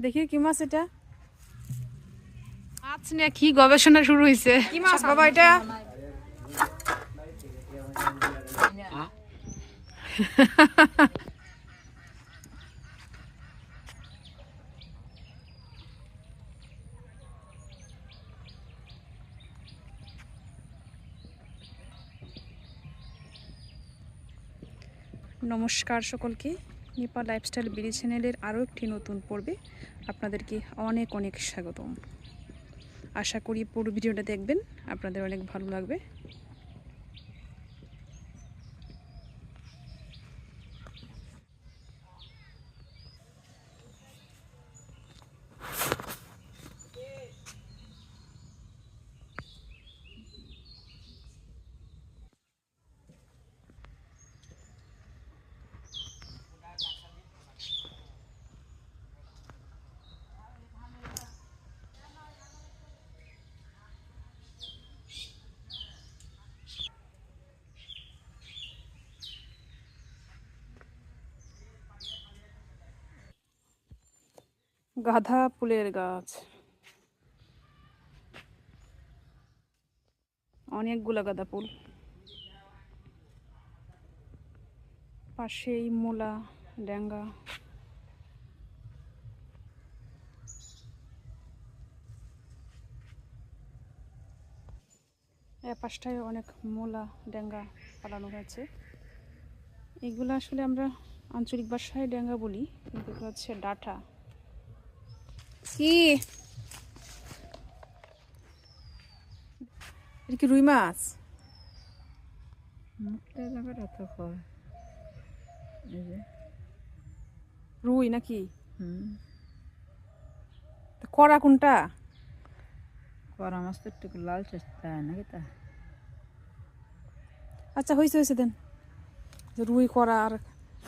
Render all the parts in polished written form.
দেখি কি মাছ এটা? মাছ নিয়ে কি গবেষণা শুরু হয়েছে? কি মাছ বাবা এটা? নমস্কার সকলকে, নেপাল লাইফস্টাইল বিডি চ্যানেলের আরও একটি নতুন পর্বে আপনাদেরকে অনেক অনেক স্বাগতম। আশা করি পুরো ভিডিওটা দেখবেন, আপনাদের অনেক ভালো লাগবে। গাঁদা ফুলের গাছ, অনেকগুলা গাঁদা ফুল, পাশেই মূলা ডেঙ্গা। এ পাশটায় অনেক মূলা ডেঙ্গা পালানো হয়েছে। এগুলো আসলে আমরা আঞ্চলিক ভাষায় ডেঙ্গা বলি, কিন্তু এগুলো হচ্ছে ডাঁটা। কি এটা? কি রুই মাছ? রুই নাকি? করা কোনটা? করা মাছ তো একটু লাল চেষ্টা নাকি তা? আচ্ছা হয়েছে হয়েছে দেন, রুই করা আর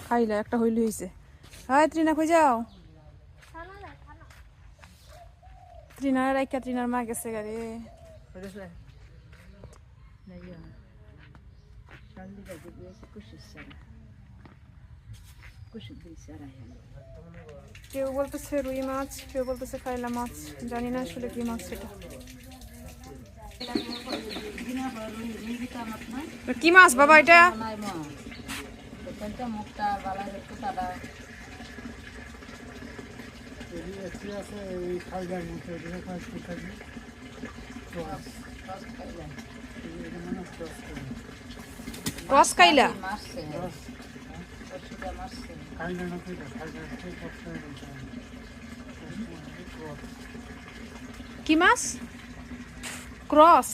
খাইলে একটা হইলে হয়েছে। হাই ত্রিনা, কই যাও? ত্রিনার রাইকা, ত্রিনার মা গেছে গাড়ি। কেউ বলতেছে রুই মাছ, কেউ বলতেছে কাইলা মাছ, জানি না আসলে কি মাছ সেটা। কি মাছ বাবা এটা? ক্রস কাইলা? কি মাছ? ক্রস?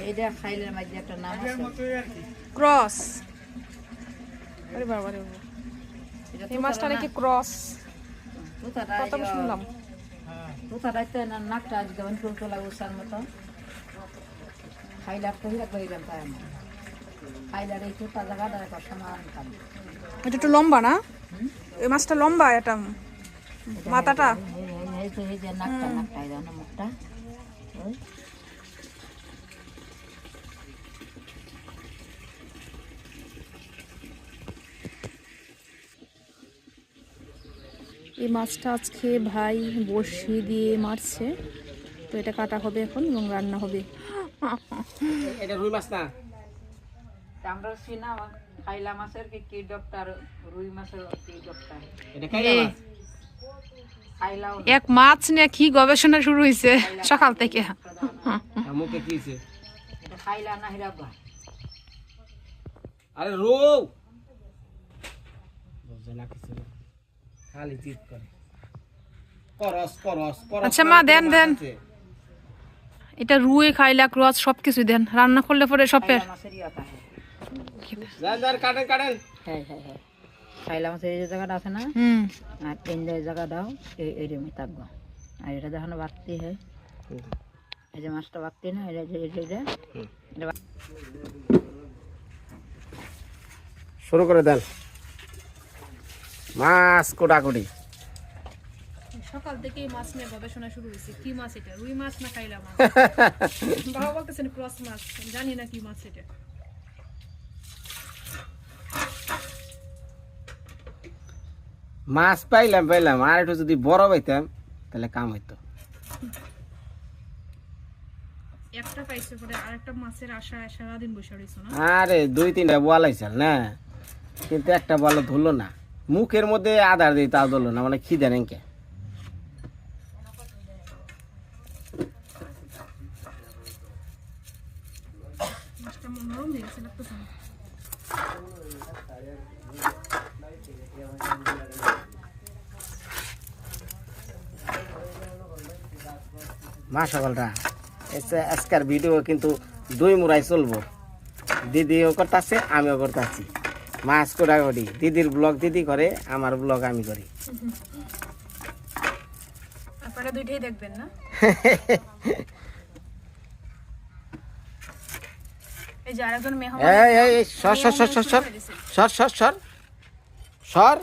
এটা খাইলের মধ্যে একটা নাম আছে, ক্রস। আরে বাবা রে বাবা, এই মাছটা নাকি ক্রস, কত শুনলাম। তো নাকটা আজকে তোলা উৎসার মতো খাইলার তো হিরা করে গেল, তাই খাইলার এই তো তাজা গাদা সমান খান। এটা একটু লম্বা না? এই মাছটা লম্বা, এটা মাথাটা। এই যে নাকটা নাকটা এই না মুখটা। এই মাছটা আজকে ভাই বড়শি দিয়ে মারছে, তো এটা কাটা হবে এখন এবং রান্না হবে। এটা রুই মাছ না? আমরা চিনা খাইলা মাছের কি ডক্টর, রুই মাছের কি ডক্টর? এটা কাইলা মাছ? খাইলাও এক মাছ নিয়ে কি গবেষণা শুরু হয়েছে সকাল থেকে? মুখে কি হইছে? এটা খাইলা না হিরাবা? আরে রৌ বুঝলা কিছু না, খালি জিদ করে। করস করস করস। আচ্ছা মা, দেন দেন, এটা রুই খাইলা ক্রস সবকিছু দেন, রান্না করলে পরে সবের। মাছের ইয়া থাকে। যান যান, কাটেন কাটেন। হ্যাঁ হ্যাঁ হ্যাঁ, খাইলা মাছের এই যে জায়গাটা আছে না, আর এই জায়গাটাও এইরকমই থাকবো। আর এটা যখন বাড়তি হয়, এই যে মাছটা বাড়তি না, শুরু করে দেন মাছ কোটাকুটি। সকাল থেকে মাছ নিয়ে গবেষণা শুরু হয়েছে। কি মাছ এটা? রুই মাছ না কাইলা মাছ? বাবা বলতেছেন ক্রস মাছ, জানি না কি মাছ এটা। মাছ পাইলাম পাইলাম, আর একটু যদি বড় পাইতাম তাহলে কাম হইতো। একটা পাইছে পরে আরেকটা মাছের আশায় সারাদিন বসে রইছো না? আরে 2-3টা বল আইসাল না, কিন্তু একটা বল ধরলো না, মুখের মধ্যে আদার দিই তাও ধরলো না, মানে খিদে নেই কে। মাছটা নরম হয়ে গেছে লাগতেছে না। মা সকলটা আজকের ভিডিও কিন্তু 2 মুড়াই চলবো, দিদিও করতেছে আমিও করতেছি, মাছ কোটাকুটি, দিদির ব্লগ দিদি করে, আমার ব্লগ আমি করি। আপনারা দুইটাই দেখবেন না? এই যে আরেকজন মেহমান এই সর সর সর সর সর সর সর সর সর,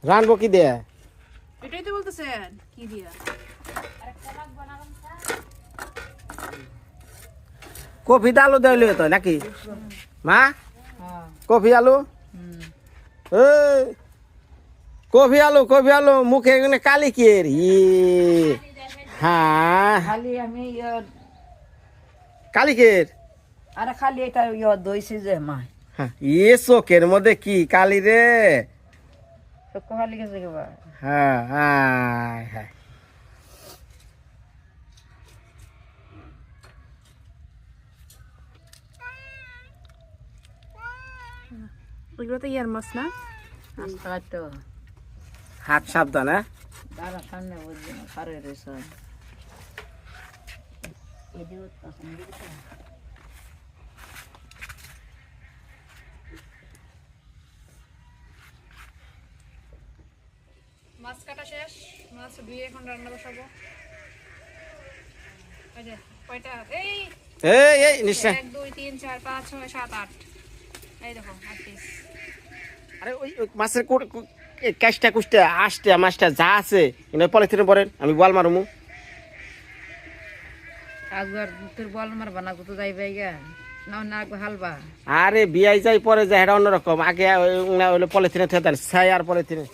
রানবো কি দেয়া? এটাই তো বলতেছেন কি দিয়া? কফি আলু দেওয়া তো নাকি মা? হ্যাঁ কফি আলু, এই কফি আলু মুখে এখানে কালি কি এর হ্যাঁ খালি আমি কালিকের, আরে খালি এটা দইছে যে মা হ্যাঁ চোখের মধ্যে কি কালি রে? চক্ষু খালি গেছে কেবা। হ্যাঁ হ্যাঁ হ্যাঁ ওইগুলো তো ইয়ার মাছ না? আস্তে কাটতো হাত সাবধান হ্যাঁ। তারা সামনে বুঝছি না খারে রয়েছে মাছ কাটা শেষ, মাছ ধুয়ে এখন রান্না বসাবো। এই যে কয়টা? এই এই নিশ্চয় 1 2 3 4 5 6 7 8, এই দেখো 8 পিস। আরে ওই মাছের কাজটা কুচটা আসতে মাছটা যা আছে পলিথিনে পড়েন, আমি বল মারমু। একবার তোর বল মার বানা কত যাইবে গা না না একবার হালবা আরে বিয়াই যাই পরে যায়, এটা অন্যরকম। আগে হইলো পলিথিনে থেতেন ছাই আর পলিথিনে।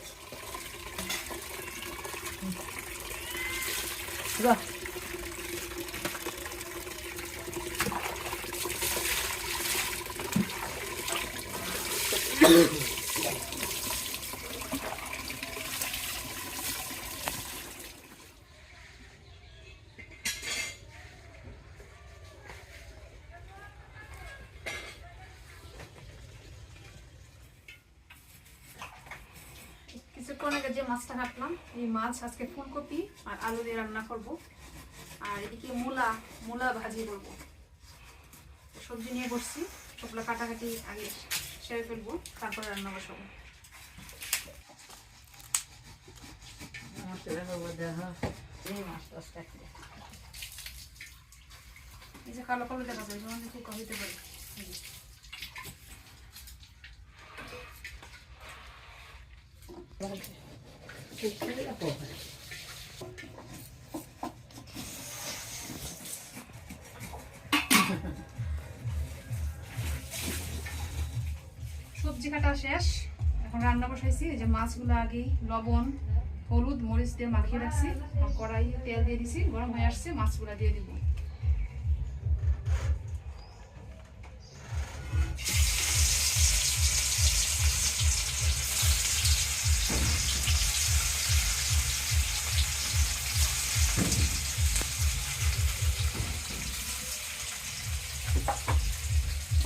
কিছুক্ষণ আগে যে মাছটা কাটলাম, এই মাছ আজকে ফুলকপি আর আলু দিয়ে রান্না করব। আর এদিকে মূলা ভাজি করব। সবজি নিয়ে বসছি, সবগুলো কাটাকাটি আগে সেরে ফেলবো, তারপরে রান্না বসাবো। এই যে কালো কালো দেখা যায়, যেমন দেখি কহিতে পারি। সবজি কাটা শেষ, এখন রান্না বসাইছি। এই যে মাছগুলো আগেই লবণ হলুদ মরিচ দিয়ে মাখিয়ে রাখছি, কড়াই তেল দিয়ে দিছি, গরম হয়ে আসছে, মাছগুলো দিয়ে দিব।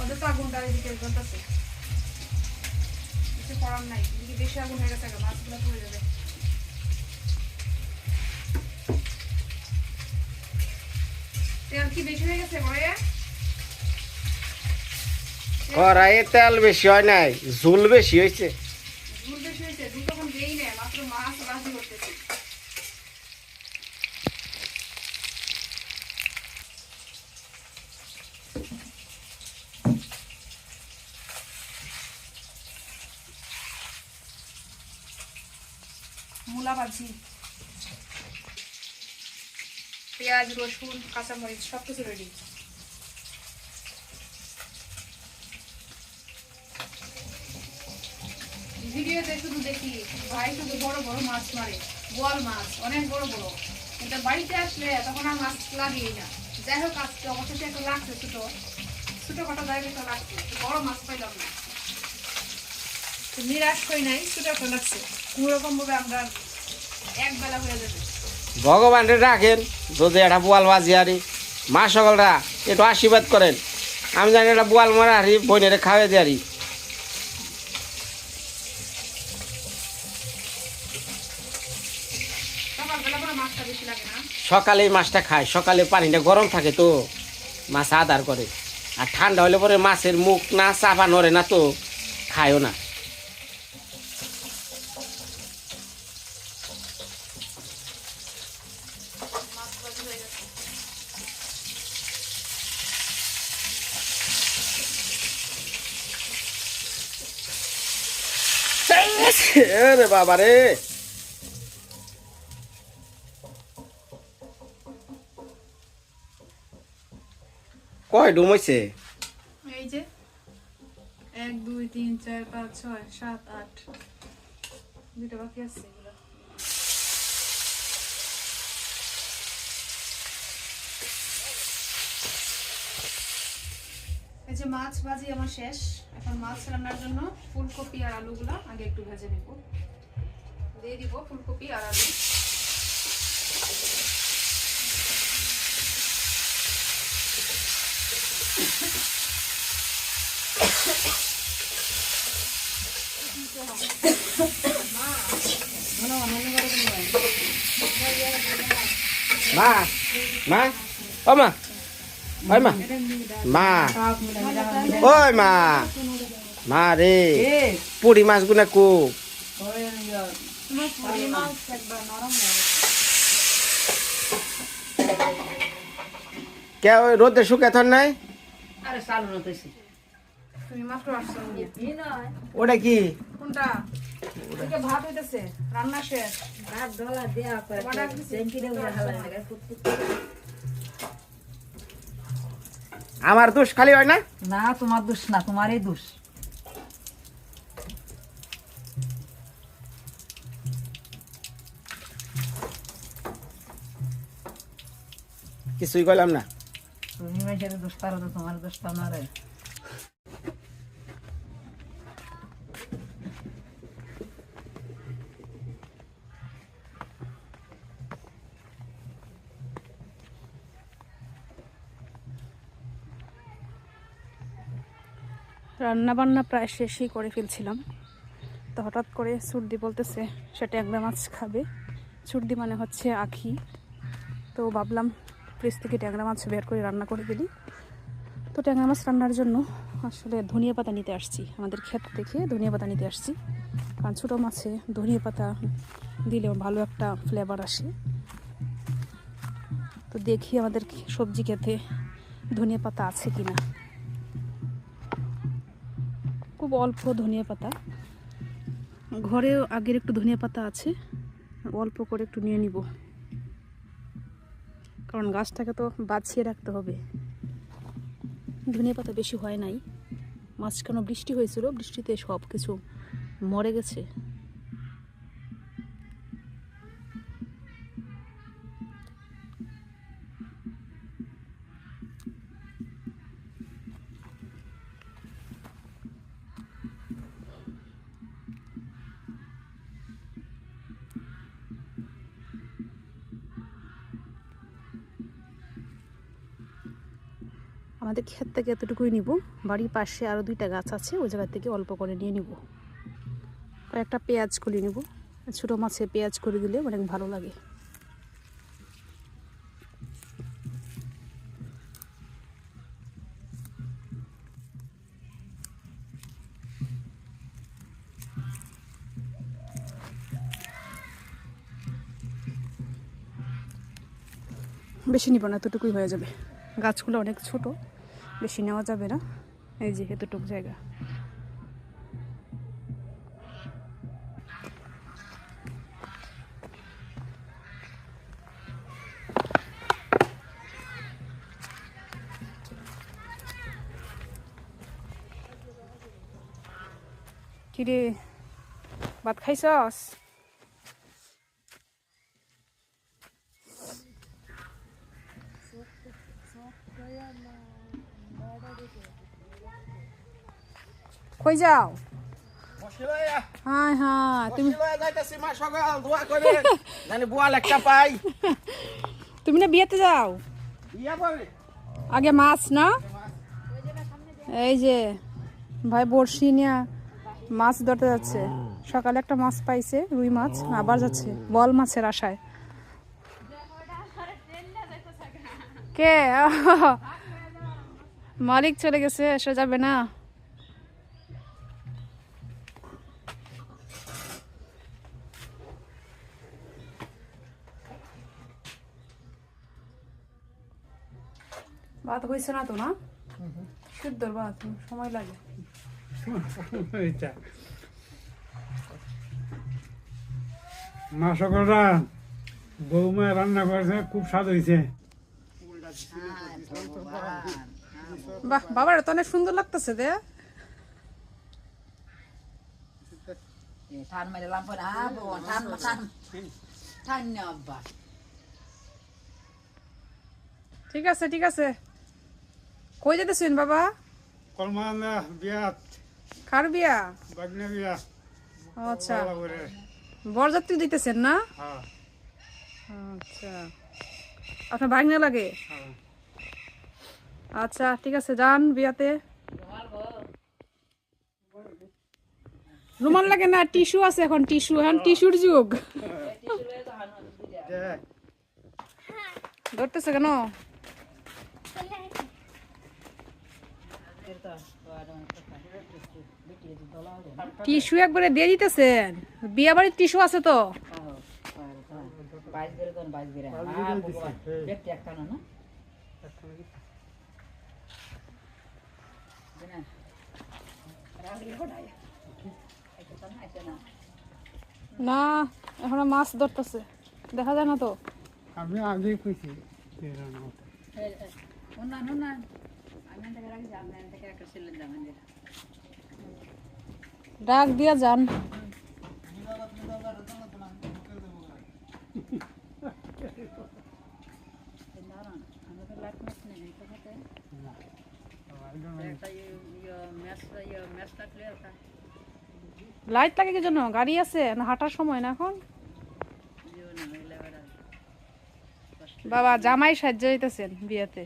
ওদের তো আগুনটা এদিকে জ্বলতেছে, কিছু করার নাই, এদিকে বেশি আগুন হয়ে গেছে, মাছগুলো পুড়ে যাবে। তেল কি বেশি হয়ে গেছে ঘরে? কড়াইয়ে তেল বেশি হয় নাই, ঝুল বেশি হয়েছে। ঝুল বেশি হয়েছে, ঝুল তখন দেই না, মাত্র মাছ ভাজি করতেছি। মূলা ভাজি, পেঁয়াজ রসুন কাঁচামরিচ সব কিছু রেডি। ভিডিওতে শুধু দেখি ভাই শুধু বড় বড় মাছ মারে, বোয়াল মাছ অনেক বড় বড়, কিন্তু বাড়িতে আসলে তখন আর মাছ লাগেই না। যাই হোক আজকে অবশেষে একটা লাগছে, ছোটখাটো জায়গায় তো লাগছে, বড় মাছ পাইলাম না, তো নিরাশ হই নাই, ছোটখাটো লাগছে। কোনো রকম ভাবে আমরা এক বেলা হয়ে যাবে। ভগবানরে রাখেন যদি একটা বোয়াল বাজি আরি, মা সকলরা একটু আশীর্বাদ করেন, আমি জানি একটা বোয়াল মারা হারি বোনেরে খাওয়াই দিয়ে আরি। সকালবেলা করে মাছটা বেশি লাগে না। সকালে এই মাছটা খায়, সকালে পানিটা গরম থাকে তো মাছ আদার করে, আর ঠান্ডা হলে পরে মাছের মুখ না চাপা নড়ে না তো খায়ও না। মাছ ভাজি হয়ে গেছে। রে বাবা রে, কয় ডুম হইছে? এই যে 1 2 3 4 5 6 7 8 দুটো বাকি আছে এগুলো। এই যে মাছ ভাজি আমার শেষ। এখন মাছ রান্নার জন্য ফুলকপি আর আলুগুলো আগে একটু ভেজে নেব। দিয়ে দিব ফুলকপি আর আলু। মা মা ও মা, ওই মা, মা ওই মা, মা রে পুরি মাছ গুনা কো কে ওই রোদে শুকে থর নাই? আরে চালু নতেছি তুমি মাত্র আসছো ওটা কি? কোনটা? ওদিকে ভাত হইতেছে, রান্না শেষ। ভাত ডলা দেয়া করে ট্যাঙ্কি রে উড়া হালা লাগে আমার দোষ খালি হয় না? না তোমার দোষ না, তোমারই দোষ। কিছুই কইলাম না। তুমি মেয়ের দোষ পারো তো, তোমার দোষ পাও না রে। রান্না বান্না প্রায় শেষই করে ফেলছিলাম, তো হঠাৎ করে সুরদি বলতেছে সে ট্যাংরা মাছ খাবে। সুরদি মানে হচ্ছে আখি। তো ভাবলাম ফ্রিজ থেকে ট্যাংরা মাছ বের করে রান্না করে দিলি। তো ট্যাংরা মাছ রান্নার জন্য আসলে ধনিয়া পাতা নিতে আসছি, আমাদের ক্ষেত থেকে ধনিয়া পাতা নিতে আসছি, কারণ ছোটো মাছে ধনিয়া পাতা দিলেও ভালো একটা ফ্লেভার আসে। তো দেখি আমাদের সবজি খেতে ধনিয়া পাতা আছে কিনা। খুব অল্প ধনিয়া পাতা, ঘরেও আগের একটু ধনিয়া পাতা আছে, অল্প করে একটু নিয়ে নিব, কারণ গাছটাকে তো বাঁচিয়ে রাখতে হবে। ধনিয়া পাতা বেশি হয় নাই, মাঝখানে বৃষ্টি হয়েছিল, বৃষ্টিতে সব কিছু মরে গেছে। আমাদের ক্ষেত থেকে এতটুকুই নিব, বাড়ির পাশে আরও 2টা গাছ আছে, ওই জায়গা থেকে অল্প করে নিয়ে নিব। কয়েকটা পেঁয়াজ করে নিব, ছোটো মাছে পেঁয়াজ করে দিলে অনেক ভালো লাগে। বেশি নিব না, এতটুকুই হয়ে যাবে, গাছগুলো অনেক ছোট, বেশি নেওয়া যাবে না। এই যে এতটুকু জায়গা। কিরে ভাত খাইছস? কই যাও? হ্যাঁ হ্যাঁ তুমি তুমি না বিয়েতে যাও? আগে মাছ না, এই যে ভাই বড়শি নিয়ে মাছ ধরতে যাচ্ছে। সকালে একটা মাছ পাইছে, রুই মাছ, আবার যাচ্ছে বল মাছের আশায়। কে? মালিক চলে গেছে, এসে যাবে না। ভাত হয়েছে না তো? না শুদ্ধ ভাত সময় লাগে। মা সকলরা বৌমা রান্না করেছে, খুব স্বাদ হয়েছে। বাহ বাবার তো অনেক সুন্দর লাগতেছে দে। ঠান মেরে লাম্প না ঠান ঠান ঠান আব্বা। ঠিক আছে ঠিক আছে। কই যেতেছেন বাবা? কলমান্দা বিয়া, কার বিয়া? বাগনা বিয়া। আচ্ছা বরযাত্রী দিতেছেন না? হ্যাঁ আচ্ছা আপনার ভাগনা লাগে? হ্যাঁ। আচ্ছা ঠিক আছে যান বিয়াতে। রুমাল লাগে না, টিস্যু আছে এখন, টিস্যু এখন টিস্যুর যুগ। ধরতেছে কেন? টিস্যু একবারে দিয়ে দিতেছেন? বিয়া বাড়ির টিস্যু আছে তো? না এখন মাছ ধরতেছে, দেখা যায় না তো। আমি আগে খুঁজছি ডাক দিয়া যান। লাইট লাগে কি জন্য? গাড়ি আছে না, হাঁটার সময় না এখন? বাবা জামাই সাহায্য হইতেছেন বিয়েতে।